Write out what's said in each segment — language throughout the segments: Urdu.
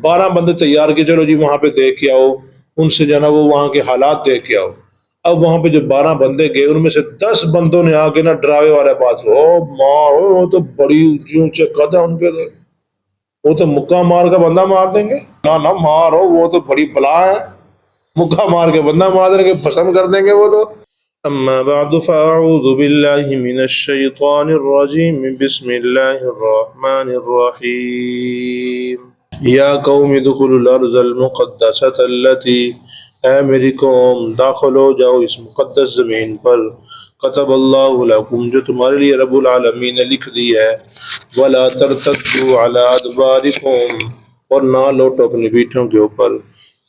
12 بندے تیار کیے، چلو جی وہاں پہ دیکھ کے آؤ، ان سے جو ہے نا وہ وہاں کے حالات دیکھ کے آؤ۔ اب وہاں پہ جو 12 بندے گئے ان میں سے 10 بندوں نے آ کے نا ڈراوے والے پاس، او ماں وہ تو بڑی اونچے اونچے قد ہیں ان پہ، وہ تو مکہ مار کا بندہ مار دیں گے، نہ نہ مارو، وہ تو بڑی بلا ہے، مکہ مار کے بندہ مار دیں گے، پسند کر دیں گے وہ تو۔ اما بعد فاعوذ باللہ من الشیطان الرجیم، بسم اللہ الرحمن الرحیم۔ یا قوم ادخلوا الارض المقدسۃ التی، اے میری قوم داخل ہو جاؤ اس مقدس زمین پر، کتب اللہ لکم جو تمہارے لیے رب العالمین نے لکھ دی ہے، ولا ترتدوا علی ادبارکم اور نہ لوٹو اپنی پیٹھوں کے اوپر،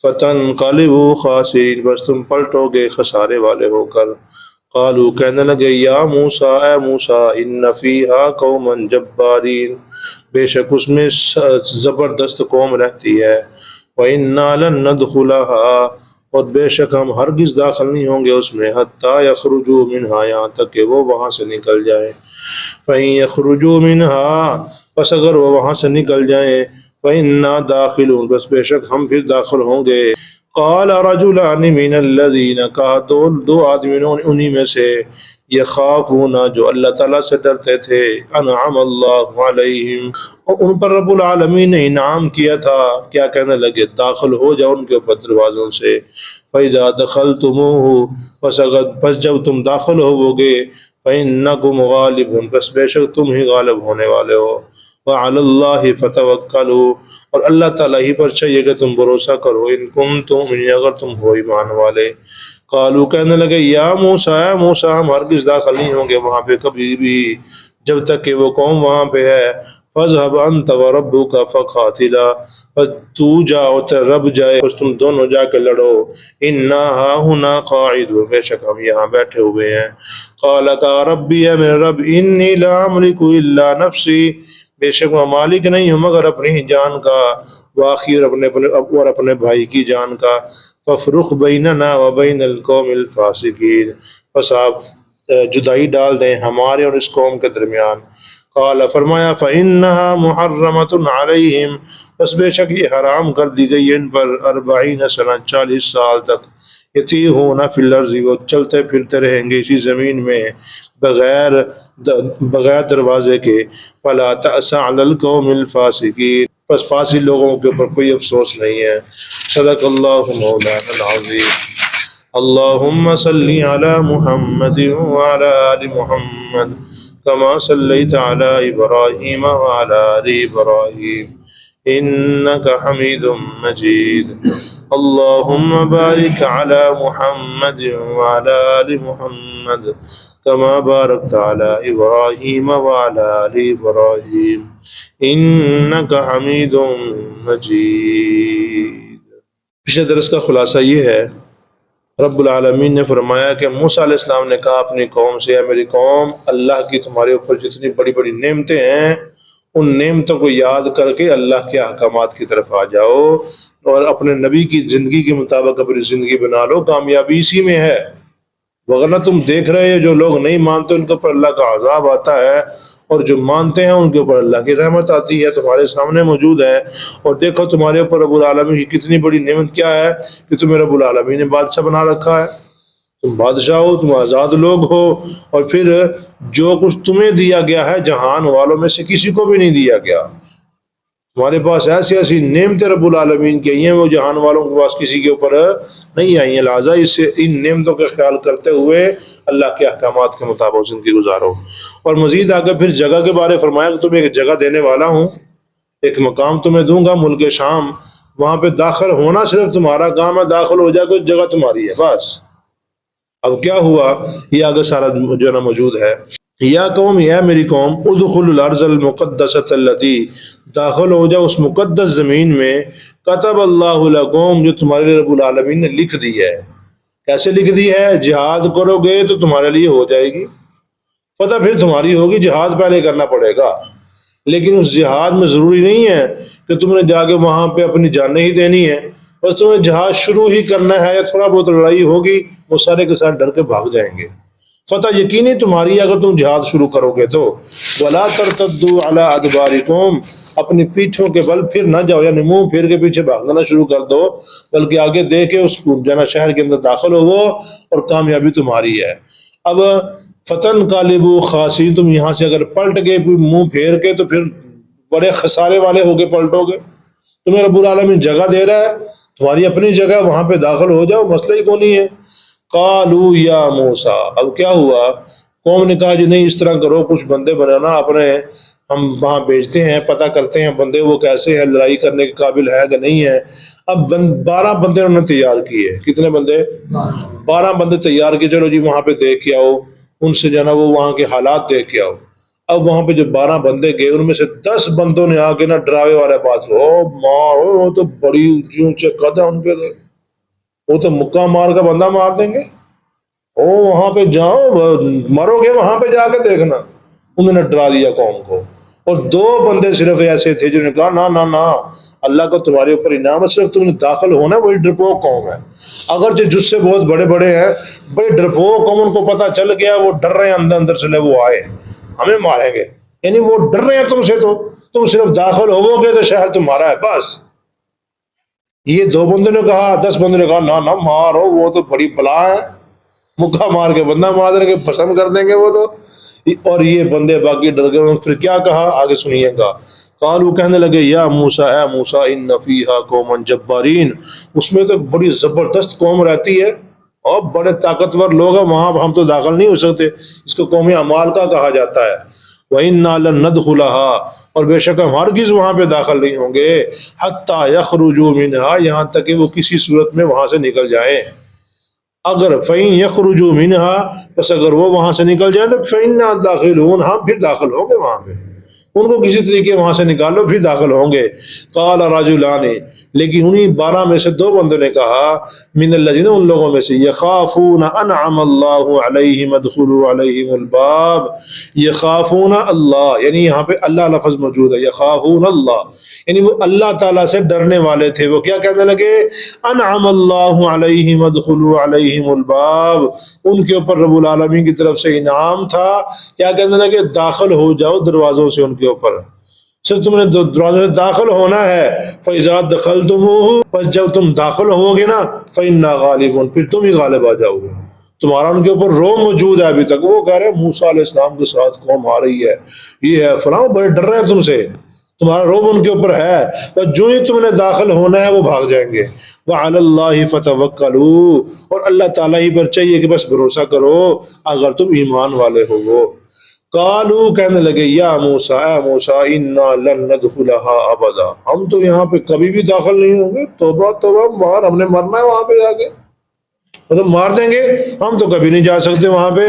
فتنقلبوا خاسرین بس تم پلٹو گے خسارے والے ہو کر۔ قالوا کہنے لگے یا موسیٰ اے موسیٰ ان فیہا قوما جبارین بے شک اس میں زبردست قوم رہتی ہے، وَإِنَّا لَن نَّدْخُلَهَا اور بے شک ہم ہرگز داخل نہیں ہوں گے اس میں، حتیٰ یخرجوا منہا یہاں تک کہ وہ وہاں سے نکل جائیں، فَإِن يَخْرُجُوا مِنْهَا پس اگر وہ وہاں سے نکل جائیں، فَإِنَّا دَاخِلُونَ بس بے شک ہم پھر داخل ہوں گے۔ قال رجلان من الذین کہا دو آدمیوں انہی میں سے، یخافون جو اللہ تعالیٰ سے ڈرتے تھے، انعم اللہ علیہم اور ان پر رب العالمین نے انعام کیا تھا، کیا کہنے لگے داخل ہو جاؤ ان کے اوپر دروازوں سے، فَإِذَا دَخَلْتُمُوهُ پس جب تم داخل ہوو گے، فَإِنَّكُمْ غَالِبُونَ بس بے شک تم ہی غالب ہونے والے ہو، وَعَلَى اللَّهِ فَتَوَكَّلُوا اور اللہ تعالیٰ ہی پر چاہیے کہ تم بھروسہ کرو، ان کنتم اگر تم ہو ایمان والے۔ قالوا کہنے لگے یا موسیٰ اے موسیٰ ہم ہرگز داخل نہیں ہوں گے وہاں پہ کبھی بھی جب تک کہ وہ قوم وہاں پہ ہے، فَاذْهَبْ أَنْتَ وَرَبُّكَ فَقَاتِلَا بس تو جاؤ اور رب جائے بس تم دونوں جا کے لڑو، اِنَّا هَاهُنَا قَاعِدُونَ بے شک ہم یہاں بیٹھے ہوئے ہیں۔ قَالَ قَالَ رَبِّي اے میرے رب إِنِّي لَا أَمْلِكُ إِلَّا نَفْسِي بے شک میں مالک نہیں ہوں مگر اپنی ہی جان کا، وآخی اور اپنے بھائی کی جان کا، فَافْرُقْ بَيْنَنَا وَبَيْنَ الْقَوْمِ الْفَاسِقِينَ بس آپ جدائی ڈال دیں ہمارے اور اس قوم کے درمیان۔ قال فرمایا فَإِنَّهَا مُحَرَّمَةٌ عَلَيْهِمْ بس بے شک یہ حرام کر دی گئی ان پر 40 سنہ 40 سال تک، یتیہون فی الارض وہ چلتے پھرتے رہیں گے اسی زمین میں بغیر دروازے کے، فَلَا تَأْسَ عَلَى الْقَوْمِ الْفَاسِقِينَ بس فاسق لوگوں کے اوپر کوئی افسوس نہیں ہے۔ صدق اللہ مولانا العظیم۔ اللہم صلی علی محمد وعلی آل محمد کما صلیت علی ابراہیم وعلی آل ابراہیم انک حمید مجید۔ اللہم بارک علی محمد وعلی آل محمد کما بارکت علی ابراہیم وعلی آل ابراہیم انک حمید مجید۔ پچھلے درس کا خلاصہ یہ ہے، رب العالمین نے فرمایا کہ موسیٰ علیہ السلام نے کہا اپنی قوم سے، اے میری قوم اللہ کی تمہارے اوپر جتنی بڑی بڑی نعمتیں ہیں ان نعمتوں کو یاد کر کے اللہ کے احکامات کی طرف آ جاؤ اور اپنے نبی کی زندگی کے مطابق اپنی زندگی بنا لو، کامیابی اسی میں ہے۔ وغیرہ تم دیکھ رہے ہو جو لوگ نہیں مانتے ان کے اوپر اللہ کا عذاب آتا ہے، اور جو مانتے ہیں ان کے اوپر اللہ کی رحمت آتی ہے، تمہارے سامنے موجود ہے۔ اور دیکھو تمہارے اوپر رب العالمین کی کتنی بڑی نعمت کیا ہے کہ تمہیں رب العالمین نے بادشاہ بنا رکھا ہے، تم بادشاہ ہو، تم آزاد لوگ ہو، اور پھر جو کچھ تمہیں دیا گیا ہے جہان والوں میں سے کسی کو بھی نہیں دیا گیا، تمہارے پاس ایسی ایسی نعمتیں رب العالمین کی آئی ہیں وہ جہان والوں کے پاس کسی کے اوپر نہیں آئی ہیں، لہٰذا اس سے ان نعمتوں کا خیال کرتے ہوئے اللہ کے احکامات کے مطابق زندگی گزارو۔ اور مزید آگے پھر جگہ کے بارے فرمایا کہ تمہیں ایک جگہ دینے والا ہوں، ایک مقام تمہیں دوں گا ملک شام، وہاں پہ داخل ہونا صرف تمہارا کام ہے، داخل ہو جائے کوئی جگہ تمہاری ہے بس۔ اب کیا ہوا یہ آگے سارا جو ہے نا موجود ہے۔ یا قوم یا میری قوم ادخلوا الارض المقدسۃ التی داخل ہو جاؤ اس مقدس زمین میں، کتب اللہ لکم جو تمہارے لیے رب العالمین نے لکھ دی ہے۔ کیسے لکھ دی ہے؟ جہاد کرو گے تو تمہارے لیے ہو جائے گی فتح، پھر تمہاری ہوگی، جہاد پہلے کرنا پڑے گا، لیکن اس جہاد میں ضروری نہیں ہے کہ تم نے جا کے وہاں پہ اپنی جانیں ہی دینی ہے، بس تمہیں جہاد شروع ہی کرنا ہے، یا تھوڑا بہت لڑائی ہوگی وہ سارے کے ساتھ ڈر کے بھاگ جائیں گے، فتح یقینی تمہاری ہے اگر تم جہاد شروع کرو گے تو۔ ولا ترتدوا علی ادبارکم، اپنی پیٹھوں کے بل پھر نہ جاؤ، یعنی منہ پھر کے پیچھے بھاگنا شروع کر دو، بلکہ آگے دیکھ کے اس جنا شہر کے اندر داخل ہو اور کامیابی تمہاری ہے۔ اب فتن قالبو خاصی، تم یہاں سے اگر پلٹ گئے منہ پھیر کے تو پھر بڑے خسارے والے ہو کے پلٹو گے۔ تمہیں رب العالمین جگہ دے رہا ہے، تمہاری اپنی جگہ، وہاں پہ داخل ہو جاؤ، مسئلہ ہی کو نہیں ہے۔ قالوا یا موسیٰ، اب کیا ہوا، قوم نے کہا جی نہیں اس طرح کرو، کچھ بندے بنانا اپنے، ہم وہاں بھیجتے ہیں، پتہ کرتے ہیں بندے وہ کیسے ہیں، لڑائی کرنے کے قابل ہے کہ نہیں ہے۔ اب 12 بندے انہوں نے تیار کیے، کتنے بندے؟ 12 بندے تیار کیے، چلو جی وہاں پہ دیکھ کے آؤ، ان سے جو نا وہ وہاں کے حالات دیکھ کے آؤ۔ اب وہاں پہ جو 12 بندے گئے ان میں سے 10 بندوں نے آ کے نا ڈراوے والے بات، وہ تو بڑی اونچے اونچے قد ہیں ان پہ، وہ تو مکہ مار کا بندہ مار دیں گے، او وہاں پہ جاؤ مرو گے وہاں پہ جا کے دیکھنا۔ انہوں نے ڈرا دیا قوم کو، اور 2 بندے صرف ایسے تھے جنہوں نے کہا نہ نہ نہ، اللہ کا تمہارے اوپر انعام ہے، صرف تم نے داخل ہونا ہے، وہی ڈرپوک قوم ہے۔ اگرچہ جس سے بہت بڑے بڑے ہیں، بڑے ڈرپوک قوم، ان کو پتہ چل گیا، وہ ڈر رہے ہیں اندر اندر سے، وہ آئے ہمیں ماریں گے، یعنی وہ ڈر رہے ہیں تم سے، تو تم صرف داخل ہوو گے تو شہر تمہارا ہے بس۔ یہ 2 بندوں نے کہا، 10 بندوں نے کہا نہ نہ مارو، وہ تو بڑی بلا ہے، مکہ مار کے بندہ مار دیں گے، پسند کر دیں گے وہ تو۔ اور یہ بندے باقی ڈر گئے، پھر کیا کہا آگے سنیے گا۔ قالوا، کہنے لگے یا موسیٰ، اے موسیٰ، ان فیہا قوما جبارین، اس میں تو بڑی زبردست قوم رہتی ہے اور بڑے طاقتور لوگ ہیں، وہاں ہم تو داخل نہیں ہو سکتے، اس کو قوم عمالقہ کہا جاتا ہے۔ وَإِنَّا لَن نَدْخُلَهَا، اور بے شک ہم ہرگز وہاں پہ داخل نہیں ہوں گے، حَتَّى يَخْرُجُوا مِنْهَا، یہاں تک کہ وہ کسی صورت میں وہاں سے نکل جائیں۔ اگر فَإِن يَخْرُجُوا مِنْهَا، پس اگر وہ وہاں سے نکل جائیں تو فَإِنَّا دَاخِلُونَ، ہم پھر داخل ہوں گے وہاں پہ، ان کو کسی طریقے وہاں سے نکالو پھر داخل ہوں گے۔ قال رجلان، لیکن انہی 12 میں سے 2 بندوں نے کہا، من الذین، ان لوگوں میں سے، یخافون انعم اللہ علیہم ادخلوا علیہم الباب، یخافون اللہ، یعنی یہاں پہ اللہ لفظ موجود ہے، یخافون اللہ، یعنی وہ اللہ تعالیٰ سے ڈرنے والے تھے۔ وہ کیا کہنے لگے، انعم اللہ علیہم ادخلوا علیہم الباب، ان کے اوپر رب العالمین کی طرف سے انعام تھا، کیا کہنے لگے، داخل ہو جاؤ دروازوں سے ان کے اوپر، صرف تم نے دروازوں سے داخل ہونا ہے۔ فَإِذَا دَخَلْتُمُوهُ، پس جب تم داخل ہوگے نا، فَإِنَّا غَالِبُونَ، پھر تم ہی غالب آ جاؤ گے، تمہارا ان کے اوپر رو موجود ہے ابھی تک۔ وہ کہہ رہے ہیں موسیٰ علیہ السلام کے ساتھ قوم آ رہی ہے، یہ ہے فلاں، بڑے ڈر رہے ہیں تم سے، تمہارا روب ان کے اوپر ہے، بس جو ہی تم نے داخل ہونا ہے وہ بھاگ جائیں گے۔ وَعَلَى اللَّهِ فَتَوَكَّلُوا، اور اللہ تعالیٰ ہی پر چاہیے کہ بس بھروسہ کرو اگر تم ایمان والے ہو۔ قالوا، کہنے لگے، یا موسیٰ، اے موسیٰ، انا لن ندخلها ابدا، ہم تو یہاں پہ کبھی بھی داخل نہیں ہوں گے، توبہ توبہ، مار، ہم نے مرنا ہے وہاں پہ جا کے، مطلب مار دیں گے، ہم تو کبھی نہیں جا سکتے وہاں پہ،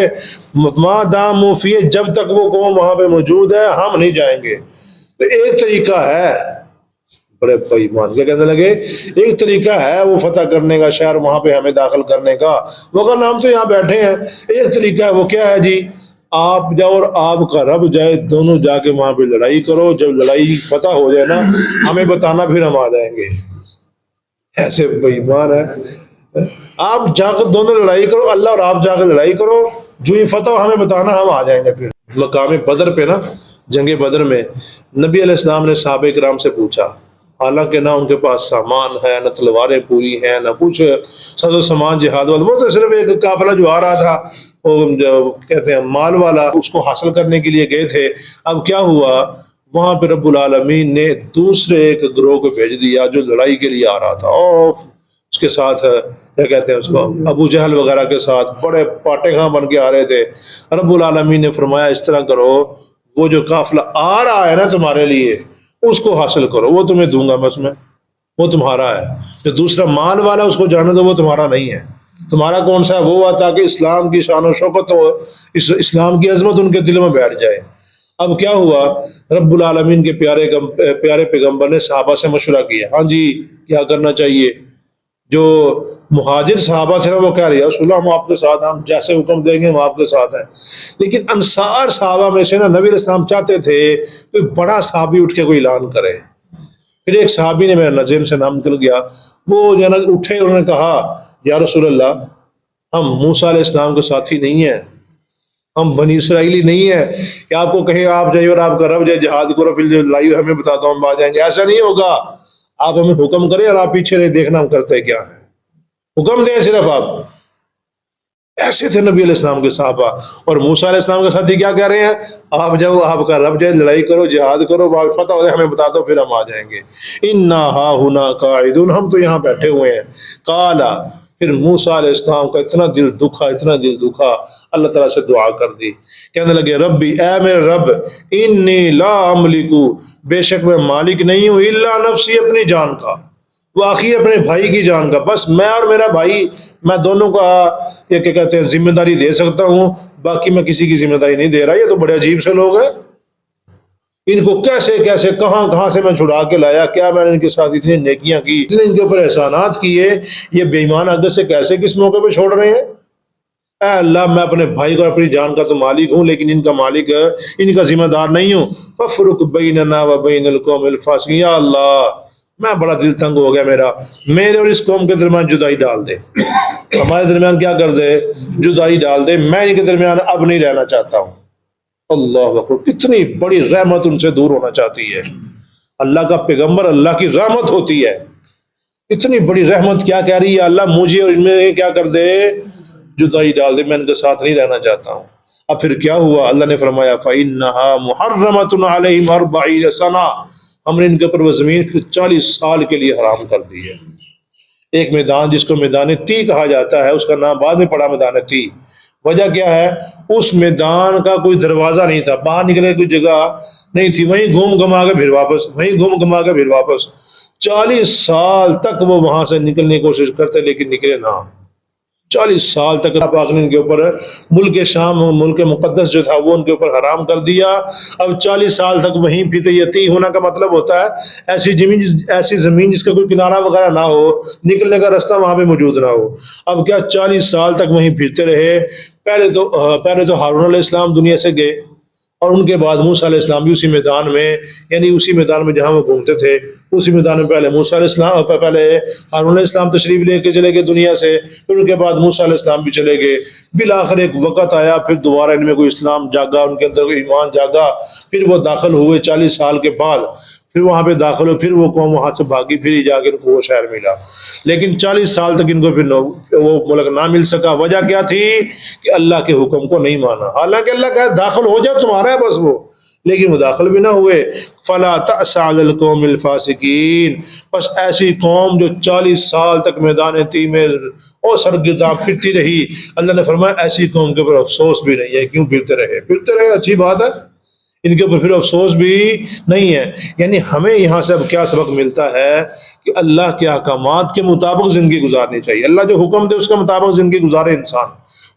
ما داموا فیہ، جب تک وہ قوم وہاں پہ موجود ہے ہم نہیں جائیں گے۔ تو ایک طریقہ ہے، بڑے بھائی مان کے کہنے لگے، ایک طریقہ ہے وہ فتح کرنے کا، شہر وہاں پہ ہمیں داخل کرنے کا، مگر ہم تو یہاں بیٹھے ہیں، ایک طریقہ ہے، وہ کیا ہے جی، آپ جاؤ اور آپ کا رب جائے، دونوں جا کے وہاں پہ لڑائی کرو، جب لڑائی فتح ہو جائے نا ہمیں بتانا، پھر ہم آ جائیں گے۔ ایسے بے ایمان ہے، آپ جا کے دونوں لڑائی کرو، اللہ اور آپ جا کے لڑائی کرو، جو ہی فتح ہو ہمیں بتانا، ہم آ جائیں گے۔ پھر مقام بدر پہ نا، جنگ بدر میں نبی علیہ السلام نے صحابہ کرام سے پوچھا، حالانکہ نہ ان کے پاس سامان ہے، نہ تلواریں پوری ہیں، نہ کچھ ساز و سامان جہاد والا، وہ تو صرف ایک قافلہ جو آ رہا تھا، وہ جو کہتے ہیں مال والا، اس کو حاصل کرنے کے لیے گئے تھے۔ اب کیا ہوا، وہاں پہ رب العالمین نے دوسرے ایک گروہ کو بھیج دیا جو لڑائی کے لیے آ رہا تھا، اور اس کے ساتھ کیا کہتے ہیں اس کو، ابو جہل وغیرہ کے ساتھ بڑے پاٹے خاں بن کے آ رہے تھے۔ رب العالمین نے فرمایا اس طرح کرو، وہ جو قافلہ آ رہا ہے نا تمہارے لیے، اس کو حاصل کرو، وہ تمہیں دوں گا، بس میں، وہ تمہارا ہے۔ جو دوسرا مال والا اس کو جانے دو، وہ تمہارا نہیں ہے، تمہارا کون سا ہے، وہ تاکہ اسلام کی شان و شوکت ہو، اسلام کی عظمت ان کے دل میں بیٹھ جائے۔ اب کیا ہوا، رب العالمین کے پیارے پیغمبر نے صحابہ سے مشورہ کیا، ہاں جی کیا کرنا چاہیے۔ جو مہاجر صحابہ تھے نا، وہ کہہ رہے ہیں رسول اللہ ہم آپ کے ساتھ، ہم جیسے حکم دیں گے ہم آپ کے ساتھ ہیں۔ لیکن انصار صحابہ میں سے نا نبی علیہ السلام چاہتے تھے کوئی بڑا صحابی اٹھ کے کوئی اعلان کرے۔ پھر ایک صحابی نے، میرا ذہن سے نام نکل گیا، وہ جو نا اٹھے، انہوں نے کہا یا رسول اللہ ہم موسیٰ علیہ السلام کے ساتھی نہیں ہیں، ہم بنی اسرائیلی نہیں ہے کہ آپ کو کہیں آپ جائیے اور آپ کا رب جائے جہاد کرو پھر جو لائیو ہمیں بتاتا ہوں ہم آ جائیں گے، ایسا نہیں ہوگا۔ آپ ہمیں حکم کریں اور آپ پیچھے رہے دیکھنا ہم کرتے کیا ہے، حکم دیں صرف آپ۔ ایسے تھے نبی علیہ السلام کے صحابہ۔ اور موسیٰ علیہ السلام کے ساتھی کیا کہہ رہے ہیں؟ آپ جاؤ، آپ کا رب جائے، لڑائی کرو، جہاد کرو، فتح ہو جائے ہمیں بتا دو پھر ہم آ جائیں گے۔ انا ہا ہنا قاعدون، ہم تو یہاں بیٹھے ہوئے ہیں۔ قالا، پھر موسیٰ علیہ السلام کا اتنا دل دکھا، اتنا دل دکھا، اللہ تعالیٰ سے دعا کر دی، کہنے لگے ربی، اے میرے رب، انی لا املکو، بے شک میں مالک نہیں ہوں، الا نفسی، اپنی جان کا، واقعی اپنے بھائی کی جان کا، بس میں اور میرا بھائی، میں دونوں کا یہ کیا کہتے ہیں ذمہ داری دے سکتا ہوں، باقی میں کسی کی ذمہ داری نہیں دے رہا۔ یہ تو بڑے عجیب سے لوگ ہیں، ان کو کیسے کیسے کہاں کہاں سے میں چھڑا کے لایا، کیا میں نے ان کے ساتھ اتنی نیکیاں کی، اتنے ان کے اوپر احسانات کیے، یہ بے ایمان اگر سے کیسے کس موقع پہ چھوڑ رہے ہیں؟ اے اللہ، میں اپنے بھائی کو اپنی جان کا تو مالک ہوں، لیکن ان کا مالک، ان کا ذمہ دار نہیں ہوں۔ فَافْرُقْ بَيْنَنَا وَبَيْنَ الْقَوْمِ الْفَاسِقِينَ، یا اللہ میں بڑا دل تنگ ہو گیا میرا، میرے اور اس قوم کے درمیان جدائی ڈال دے، ہمارے درمیان کیا کر دے، جدائی ڈال دے، میں ان کے درمیان اب نہیں رہنا چاہتا ہوں۔ اللہ اکبر، کتنی بڑی رحمت ان سے دور ہونا چاہتی ہے۔ اللہ کا پیغمبر اللہ کی رحمت ہوتی ہے، اتنی بڑی رحمت کیا کہہ رہی ہے، اللہ مجھے اور ان میں کیا کر دے، جدائی ڈال دے، میں ان کے ساتھ نہیں رہنا چاہتا ہوں۔ اب پھر کیا ہوا؟ اللہ نے فرمایا فَإِنَّهَا مُحَرَّمَةٌ عَلَيْهِمْ 40 سَنَةً، ہم نے ان کے اوپر وہ زمین 40 سال کے لیے حرام کر دی ہے۔ ایک میدان جس کو میدان تی کہا جاتا ہے، اس کا نام بعد میں پڑا میدان تی۔ وجہ کیا ہے؟ اس میدان کا کوئی دروازہ نہیں تھا، باہر نکلے کوئی جگہ نہیں تھی، وہیں گھوم گھما کے پھر واپس، وہیں گھوم گھما کے پھر واپس۔ 40 سال تک وہ وہاں سے نکلنے کی کوشش کرتے لیکن نکلے نہ۔ 40 سال تک اللہ پاک نے ان کے اوپر ملک شام، ملک مقدس جو تھا وہ ان کے اوپر حرام کر دیا۔ اب 40 سال تک وہیں پھرتے، یتی ہونا کا مطلب ہوتا ہے ایسی زمین جس کا کوئی کنارہ وغیرہ نہ ہو، نکلنے کا راستہ وہاں پہ موجود نہ ہو۔ اب کیا 40 سال تک وہیں پھرتے رہے۔ پہلے تو ہارون علیہ السلام دنیا سے گئے، اور ان کے بعد موسیٰ علیہ السلام بھی اسی میدان میں، یعنی اسی میدان میں جہاں وہ گھومتے تھے، اسی میدان میں پہلے موسیٰ علیہ السلام، پہلے ہارون علیہ السلام تشریف لے کے چلے گئے دنیا سے، پھر ان کے بعد موسیٰ علیہ السلام بھی چلے گئے۔ بالآخر ایک وقت آیا، پھر دوبارہ ان میں کوئی اسلام جاگا، ان کے اندر کوئی ایمان جاگا، پھر وہ داخل ہوئے 40 سال کے بعد، پھر وہاں پہ داخل ہو، پھر وہ قوم وہاں سے بھاگی، پھر ہی جا کے ان کو وہ شہر ملا۔ لیکن 40 سال تک ان کو پھر وہ ملک نہ مل سکا۔ وجہ کیا تھی؟ کہ اللہ کے حکم کو نہیں مانا۔ حالانکہ اللہ کہا داخل ہو جائے، تمہارا ہے بس وہ، لیکن وہ داخل بھی نہ ہوئے۔ فَلَا تَأْسَ عَلَى الْقَوْمِ الْفَاسِقِينَ، بس ایسی قوم جو 40 سال تک میدان تی میں اور سرگرداں پھرتی رہی، اللہ نے فرمایا ایسی قوم کے اوپر افسوس بھی نہیں ہے۔ کیوں پھرتے رہے، اچھی بات ہے، ان کے اوپر پھر افسوس بھی نہیں ہے۔ یعنی ہمیں یہاں سے اب کیا سبق ملتا ہے کہ اللہ کے احکامات کے مطابق زندگی گزارنی چاہیے۔ اللہ جو حکم دے اس کے مطابق زندگی گزارے انسان،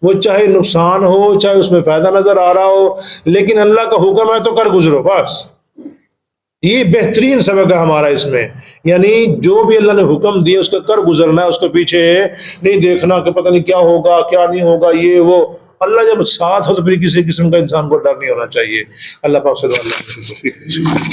وہ چاہے نقصان ہو، چاہے اس میں فائدہ نظر آ رہا ہو، لیکن اللہ کا حکم ہے تو کر گزرو بس۔ یہ بہترین سبق ہے ہمارا اس میں، یعنی جو بھی اللہ نے حکم دیا اس کا کر گزرنا ہے، اس کے پیچھے نہیں دیکھنا کہ پتہ نہیں کیا ہوگا کیا نہیں ہوگا، یہ وہ۔ اللہ جب ساتھ ہو تو پھر کسی قسم کا انسان کو ڈر نہیں ہونا چاہیے۔ اللہ پاک سے دعا اللہ